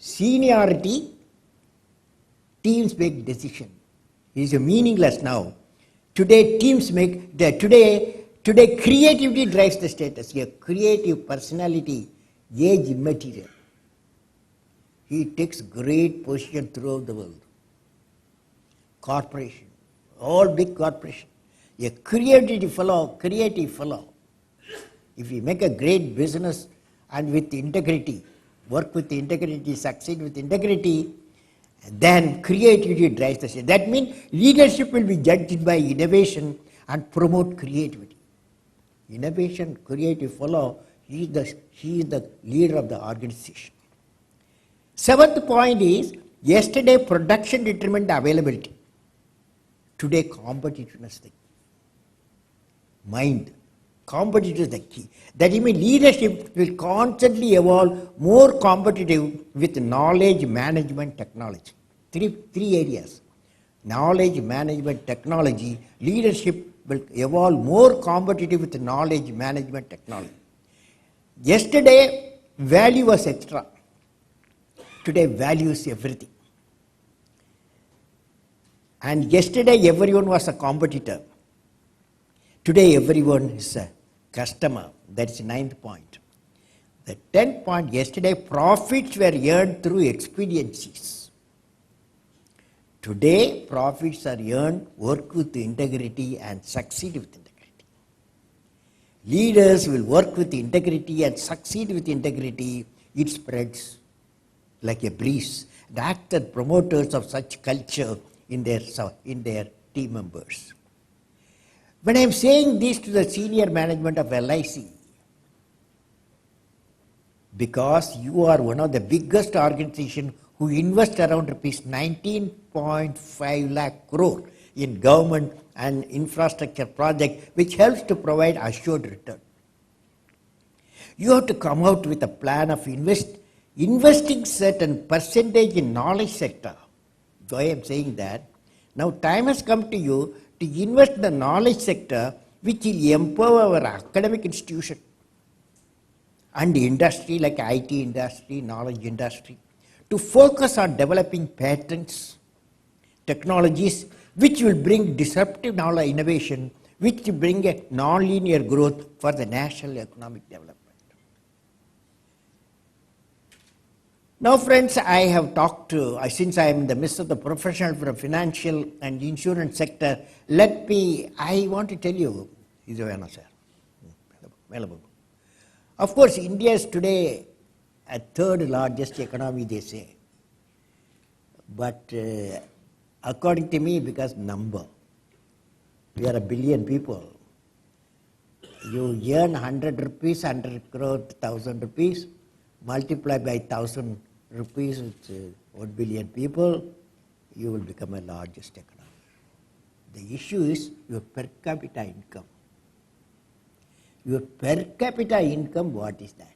Seniority, teams make decision. It is meaningless now. Today teams make, today creativity drives the status. Here, creative personality, age immaterial. He takes great position throughout the world. Corporation, all big corporation. A creative fellow. If you make a great business and with integrity, work with integrity, succeed with integrity, then creativity drives the state. That means leadership will be judged by innovation and promote creativity. Innovation, creative fellow, he is the leader of the organization. Seventh point is, yesterday production determined availability. Today competitiveness is the key. Mind. Competitive is the key. That means leadership will constantly evolve more competitive with knowledge management technology. Three areas. Knowledge management technology, leadership will evolve more competitive with knowledge management technology. Yesterday, value was extra. Today, value is everything. And yesterday, everyone was a competitor. Today, everyone is a customer. That's the 9th point. The 10th point, yesterday, profits were earned through expediencies. Today, profits are earned, work with integrity and succeed with integrity. Leaders will work with integrity and succeed with integrity. It spreads like a breeze. The actor promoters of such culture in their team members. When I am saying this to the senior management of LIC, because you are one of the biggest organizations who invest around rupees 19.5 lakh crore in government and infrastructure project, which helps to provide assured return. You have to come out with a plan of investing certain percentage in knowledge sector. So I am saying that now time has come to you to invest in the knowledge sector, which will empower our academic institution and industry like IT industry, knowledge industry, to focus on developing patents, technologies which will bring disruptive knowledge innovation, which will bring a non-linear growth for the national economic development. Now friends, I have talked to, since I am in the midst of the professional from financial and insurance sector, I want to tell you, of course, India is today a third largest economy, they say. But according to me, because number, we are a billion people. You earn 100 rupees, 100 crore, 1000 rupees, multiply by 1000 rupees, it's 1 billion people, you will become a largest economy. The issue is your per capita income. Your per capita income, what is that?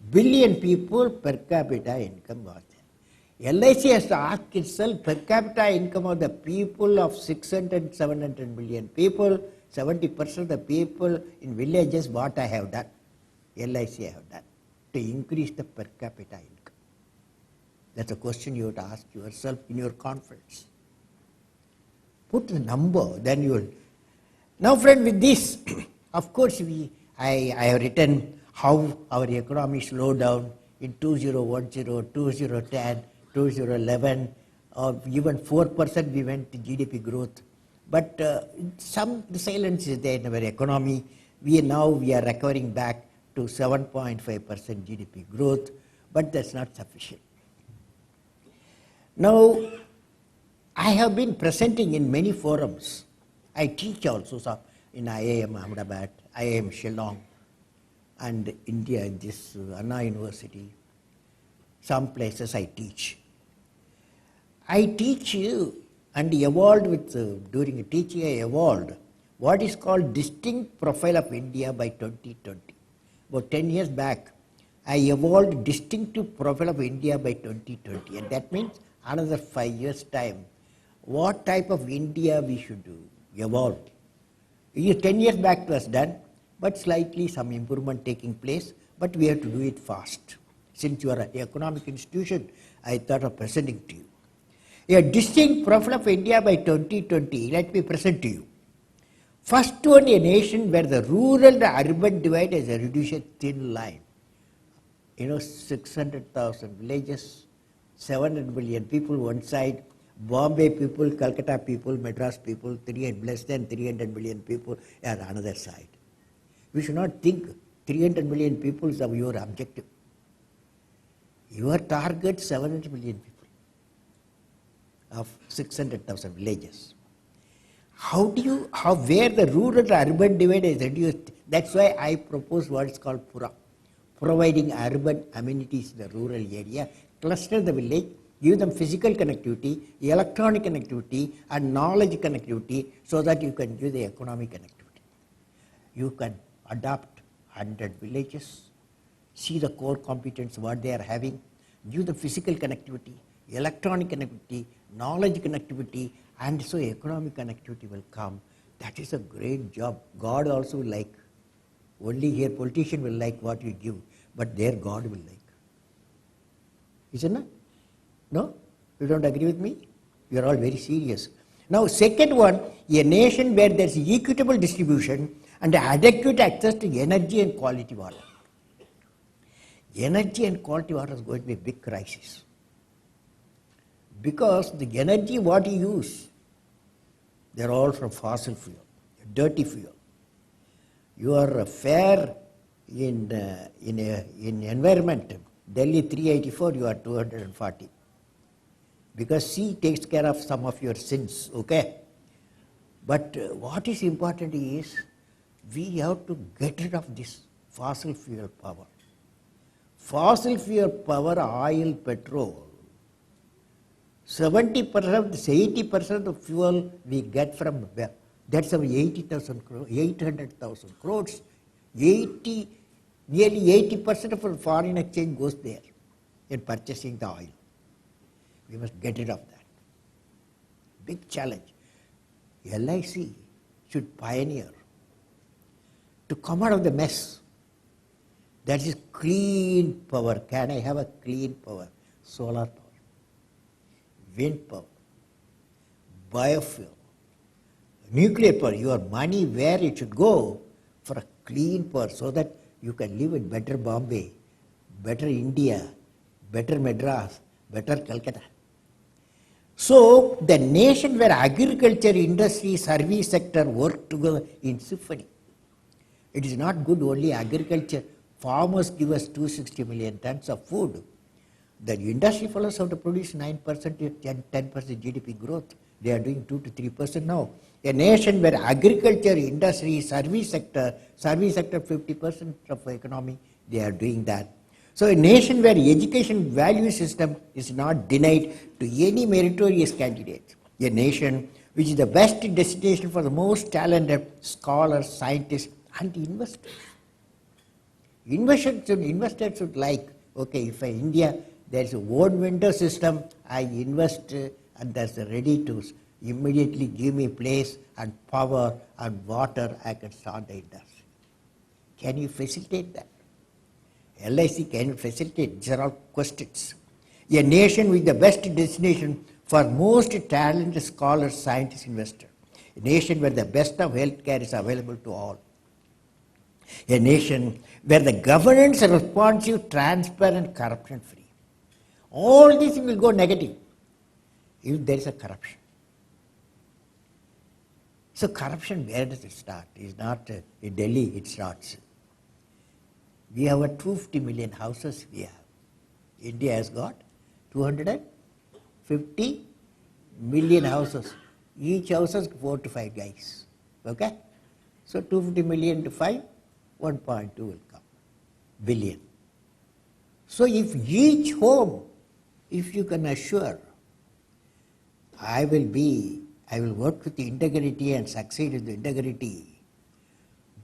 Billion people, per capita income, what is that? LIC has to ask itself, per capita income of the people of 600, 700 million people, 70% of the people in villages, what I have done, LIC I have done, to increase the per capita income. That's a question you have to ask yourself in your conference. Put the number, then you will. Now friend, with this, of course, I have written how our economy slowed down in 2010, 2010, 2011, or even 4% we went to GDP growth. But some silence is there in our economy. We are recovering back to 7.5% GDP growth, but that's not sufficient. Now, I have been presenting in many forums. I teach also in IIM Ahmedabad, IIM Shillong, and India in this Anna University. Some places I teach. I teach and evolved with, during teaching I evolved what is called distinct profile of India by 2020. About 10 years back, I evolved distinctive profile of India by 2020, and that means another 5 years' time. What type of India we should do, evolve. 10 years back it was done, but slightly some improvement taking place, but we have to do it fast. Since you are an economic institution, I thought of presenting to you. A distinct profile of India by 2020, let me present to you. First one, a nation where the rural and urban divide is a reduced thin line. 600,000 villages, 700 million people one side, Bombay people, Calcutta people, Madras people, less than 300 million people are another side. We should not think 300 million people is your objective. Your target 700 million people of 600,000 villages. Where the rural urban divide is reduced, that's why I propose what is called Pura. Providing urban amenities in the rural area, cluster the village, give them physical connectivity, electronic connectivity, and knowledge connectivity so that you can give the economic connectivity. You can adopt 100 villages, see the core competence, what they are having, give the physical connectivity, electronic connectivity, knowledge connectivity, and so economic connectivity will come. That is a great job. God also will like. Only here politician will like what you give, but their God will like. Isn't it? No? You don't agree with me? You are all very serious. Now, second one, a nation where there is equitable distribution and adequate access to energy and quality water. Energy and quality water is going to be a big crisis. Because the energy what you use, they are all from fossil fuel, dirty fuel. You are fair in environment. Delhi 384, you are 240. Because sea takes care of some of your sins, okay? But what is important is we have to get rid of this fossil fuel power. Fossil fuel power, oil, petrol. 70%, 80% of the fuel we get from where? That's our 80,000 crores, 800,000 crores. Nearly 80% of our foreign exchange goes there in purchasing the oil. We must get rid of that. Big challenge. LIC should pioneer to come out of the mess. That is clean power. Can I have a clean power? Solar power, wind power, biofuel, nuclear power. Your money where it should go for a clean power so that you can live in better Bombay, better India, better Madras, better Calcutta. So the nation where agriculture, industry, service sector work together in symphony. It is not good only agriculture. Farmers give us 260 million tons of food. The industry fellows have to produce 9% to 10% GDP growth. They are doing 2 to 3% now. A nation where agriculture, industry, service sector 50% of economy, they are doing that. So a nation where education value system is not denied to any meritorious candidate. A nation which is the best destination for the most talented scholars, scientists, and investors. Investors should like, okay, if in India there is a own vendor system, I invest and that's ready to immediately give me place and power and water, I can start the industry. Can you facilitate that? LIC can facilitate. These are all questions. A nation with the best destination for most talented scholars, scientists, investors. A nation where the best of healthcare is available to all. A nation where the governance is responsive, transparent, corruption-free. All these will go negative if there is a corruption. So corruption, where does it start? It's not in Delhi, it starts. We have 250 million houses we have. India has got 250 million houses. Each house has 4 to 5 guys. Okay? So 250 million to 5, 1.2 will come. Billion. So if each home, if you can assure, I will work with the integrity and succeed with the integrity,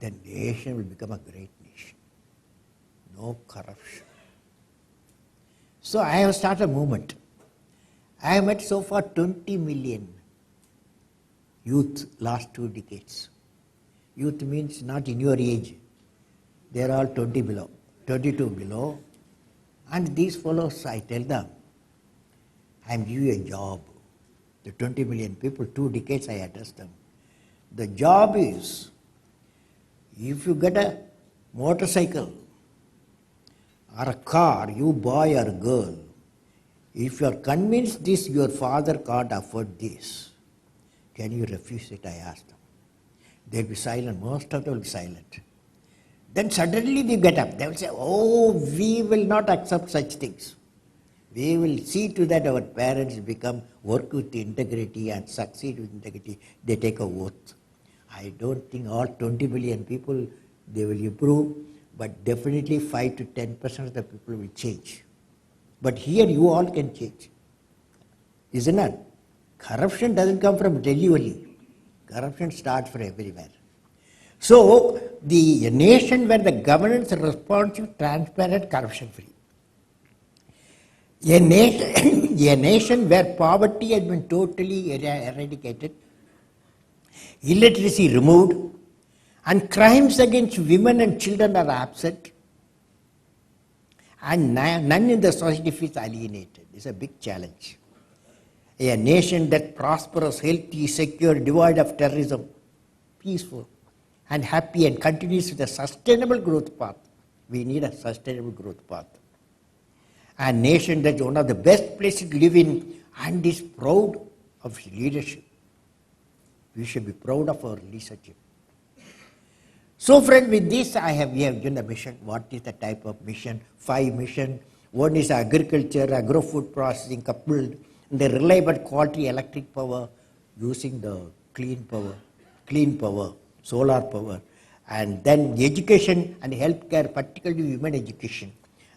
the nation will become a great nation. No corruption. So I have started a movement. I have met so far 20 million youth last 2 decades. Youth means not in your age. They are all 20 below, 22 below, And these fellows, I tell them, I am giving you a job. The 20 million people, 2 decades I address them. The job is, if you get a motorcycle or a car, you boy or girl, if you are convinced this, your father can't afford this, can you refuse it? I ask them. They'll be silent. Most of them will be silent. Then suddenly they get up. They will say, oh, we will not accept such things. We will see to that our parents work with integrity and succeed with integrity. They take a oath. I don't think all 20 million people, they will improve, but definitely 5 to 10% of the people will change. But here you all can change. Isn't it? Corruption doesn't come from Delhi only. Corruption starts from everywhere. So, a nation where the governance is responsive, transparent, corruption-free. A nation where poverty has been totally eradicated, illiteracy removed, and crimes against women and children are absent, and none in the society feels alienated. It's a big challenge. A nation that prosperous, healthy, secure, devoid of terrorism, peaceful, and happy, and continues with a sustainable growth path. We need a sustainable growth path. A nation that's one of the best places to live in and is proud of its leadership. We should be proud of our leadership. So friends, with this we have given the mission. What is the type of mission? 5 missions. One is agriculture, agro-food processing coupled the reliable quality electric power using the clean power, solar power, and then education and healthcare, particularly women education.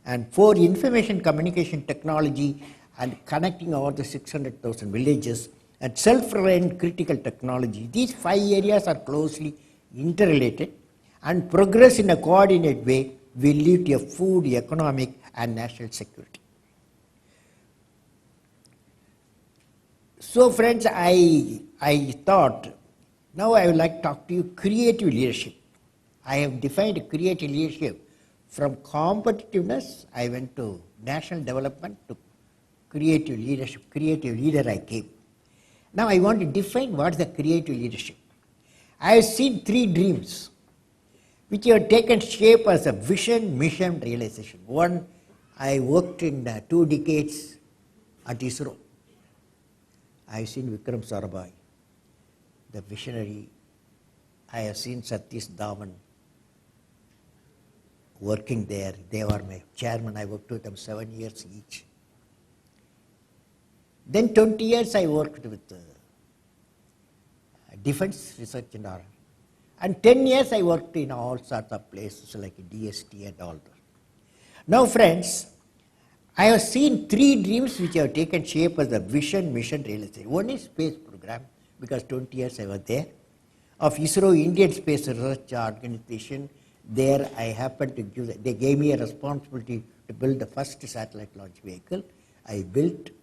And 4, information communication technology and connecting all the 600,000 villages, and self-reliant critical technology. These 5 areas are closely interrelated, and progress in a coordinated way will lead to a food, economic, and national security. So friends, I thought, now I would like to talk to you creative leadership. I have defined creative leadership from competitiveness. I went to national development to creative leadership. Creative leader I came. Now I want to define what is the creative leadership. I have seen 3 dreams which have taken shape as a vision, mission, realization. One, I worked in 2 decades at ISRO. I have seen Vikram Sarabhai, the visionary. I have seen Satish Dhawan working there. They were my chairman. I worked with them 7 years each. Then 20 years I worked with Defense Research and R. And 10 years I worked in all sorts of places like DST and all that. Now friends, I have seen 3 dreams which have taken shape as a vision, mission, realization. One is space program, because 20 years I was there. Of ISRO, Indian Space Research Organization, there I happened to they gave me a responsibility to build the first satellite launch vehicle. I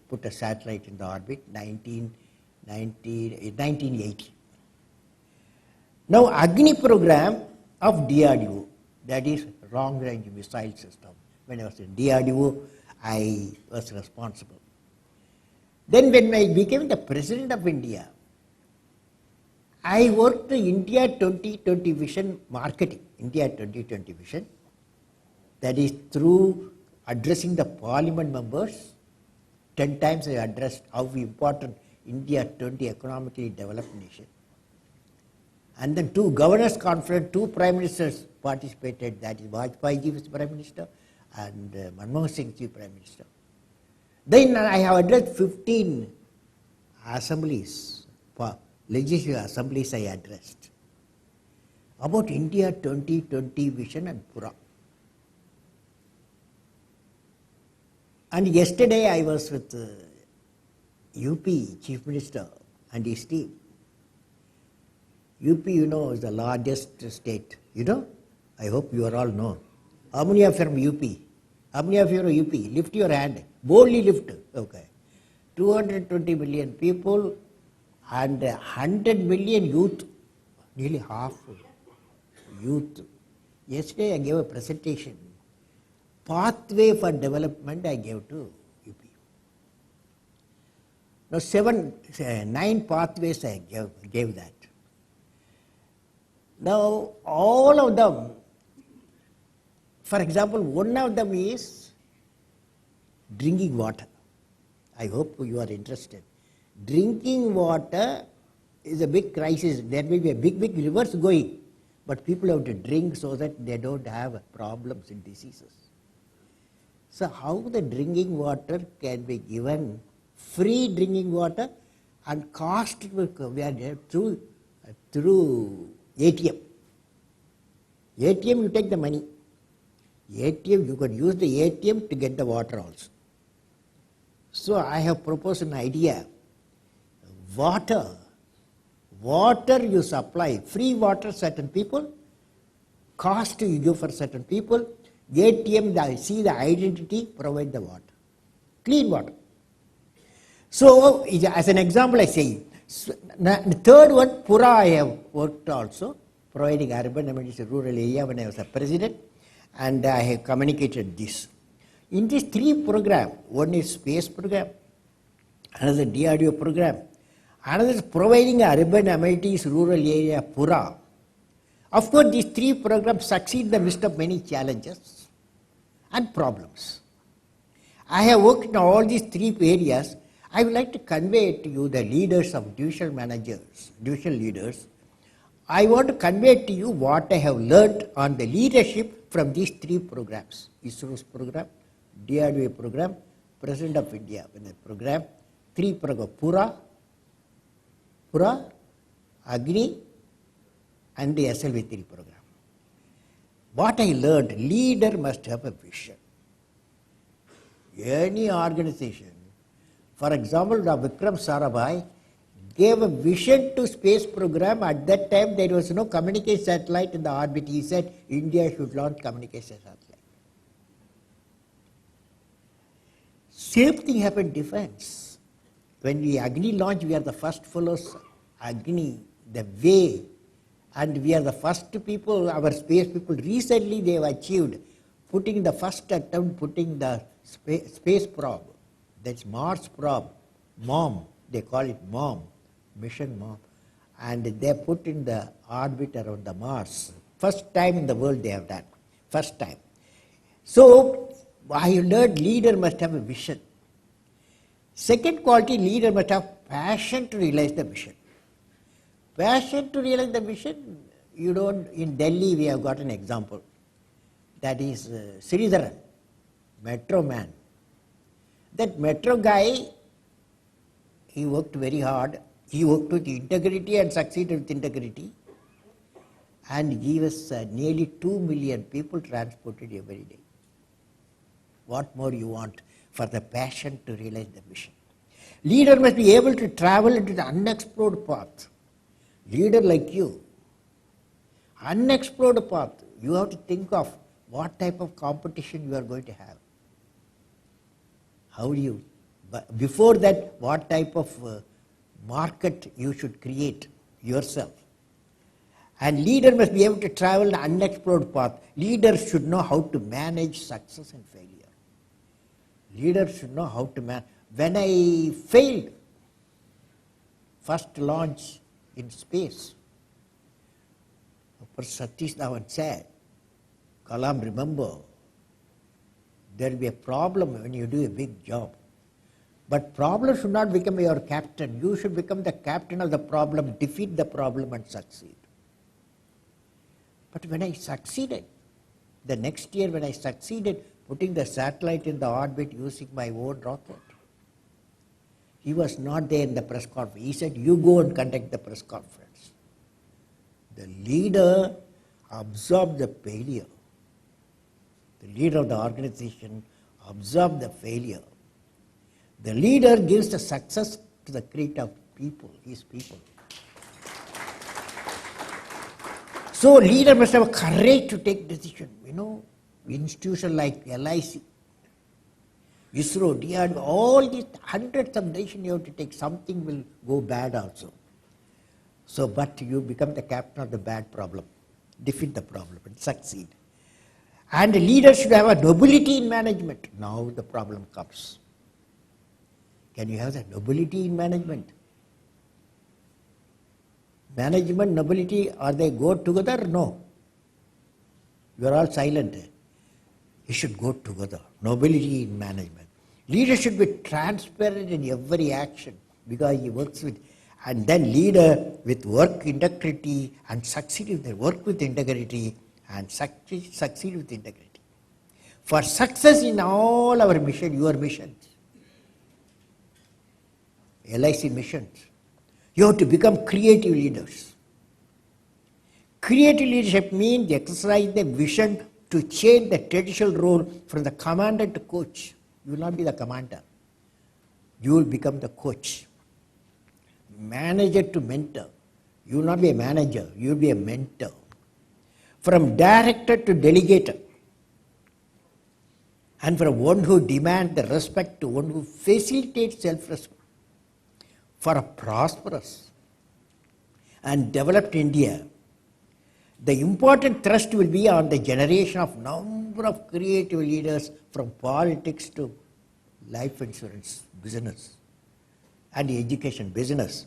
put a satellite in the orbit, 1980. Now Agni program of DRDO, that is long range missile system. When I was in DRDO, I was responsible. Then when I became the President of India, I worked the India 2020 vision marketing, India 2020 vision, that is through addressing the parliament members. 10 times I addressed how important India 20 economically developed nation. And then 2 governors conference, 2 prime ministers participated, that is Vajpayee was Prime Minister and Manmohan Singh Chief Prime Minister. Then I have addressed 15 assemblies, legislative assemblies I addressed about India 2020 vision and Pura. And yesterday I was with UP Chief Minister and his team. UP, you know, is the largest state. You know? I hope you are all know. How many are from UP? How many of you are UP? Lift your hand. Boldly lift. Okay. 220 million people and 100 million youth. Nearly half youth. Yesterday I gave a presentation pathway for development I gave to UP. Now 9 pathways I gave that. Now all of them, for example, one of them is drinking water. I hope you are interested. Drinking water is a big crisis. There may be a big rivers going, but people have to drink so that they don't have problems and diseases. So how the drinking water can be given, free drinking water, and cost will come through ATM. ATM, you take the money. ATM, you could use the ATM to get the water also. So I have proposed an idea. Water you supply, free water certain people, cost you give for certain people, ATM, see the identity, provide the water. Clean water. So as an example I say, the third one, Pura, I have worked also, providing urban amenities in rural area when I was a president, and I have communicated this. In these 3 programs, one is space program, another DRDO program, another is providing urban amenities rural area, Pura. Of course, these 3 programs succeed in the midst of many challenges and problems. I have worked in all these 3 areas. I would like to convey to you, the leaders of division managers, division leaders. I want to convey to you what I have learned on the leadership from these 3 programs. ISRO's program, DRDO program, President of India program, 3 programs, Pura, Agni, and the SLV3 program. What I learned, leader must have a vision. Any organization, for example, Vikram Sarabhai gave a vision to space program. At that time, there was no communication satellite in the orbit. He said India should launch communication satellite. Same thing happened in defense. When we Agni launched, we are the first fellows, Agni, the way, and we are the first people, our space people, recently they have achieved putting the first attempt, putting the space probe, that's Mars probe, MOM, they call it MOM, mission MOM, and they put in the orbit around the Mars. First time in the world they have done, first time. So I learned leader must have a vision. Second quality, leader must have passion to realize the vision. Passion to realize the vision, you don't, in Delhi we have got an example. That is Sridharan, metro man. That metro guy, he worked very hard. He worked with integrity and succeeded with integrity. And he was nearly 2 million people transported every day. What more you want for the passion to realize the vision? Leader must be able to travel into the unexplored path. Leader like you, unexplored path, you have to think of what type of competition you are going to have. How do you, before that, what type of market you should create yourself. And leader must be able to travel the unexplored path. Leaders should know how to manage success and failure. Leaders should know how to manage. When I failed, first launch in space, Satish Dhawan said, Kalam, remember, there will be a problem when you do a big job. But problem should not become your captain. You should become the captain of the problem, defeat the problem and succeed. But when I succeeded, the next year when I succeeded putting the satellite in the orbit using my own rocket, he was not there in the press conference. He said, you go and conduct the press conference. The leader absorbed the failure. The leader of the organization absorbed the failure. The leader gives the success to the credit of people, his people. So leader must have courage to take decision. You know, institution like LIC, ISRO, DRDO, all these hundreds of decisions you have to take. Something will go bad also. So, but you become the captain of the bad problem, defeat the problem and succeed. And leaders should have a nobility in management. Now the problem comes. Can you have that nobility in management? Management, nobility, are they go together? No. You are all silent. It should go together. Nobility in management. Leader should be transparent in every action because he works with, and then leader with work integrity and succeed with the work with integrity and succeed with integrity. For success in all our mission, your missions, LIC missions, you have to become creative leaders. Creative leadership means exercise the vision to change the traditional role from the commander to coach. You will not be the commander. You will become the coach. Manager to mentor. You will not be a manager. You will be a mentor. From director to delegator. And from one who demands the respect to one who facilitates self-respect. For a prosperous and developed India, the important thrust will be on the generation of number of creative leaders from politics to life insurance business and the education business.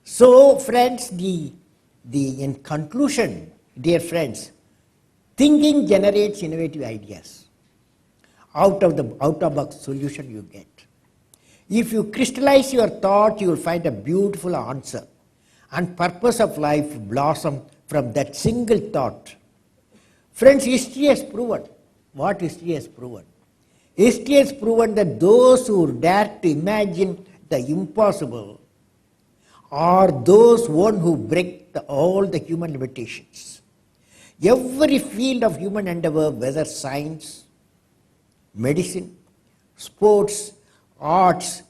So friends, in conclusion, dear friends, thinking generates innovative ideas. Out of box solution you get. If you crystallize your thought, you will find a beautiful answer. And purpose of life blossom from that single thought. Friends, history has proven. What history has proven? History has proven that those who dare to imagine the impossible are those one who break all the human limitations. Every field of human endeavor, whether science, medicine, sports, arts,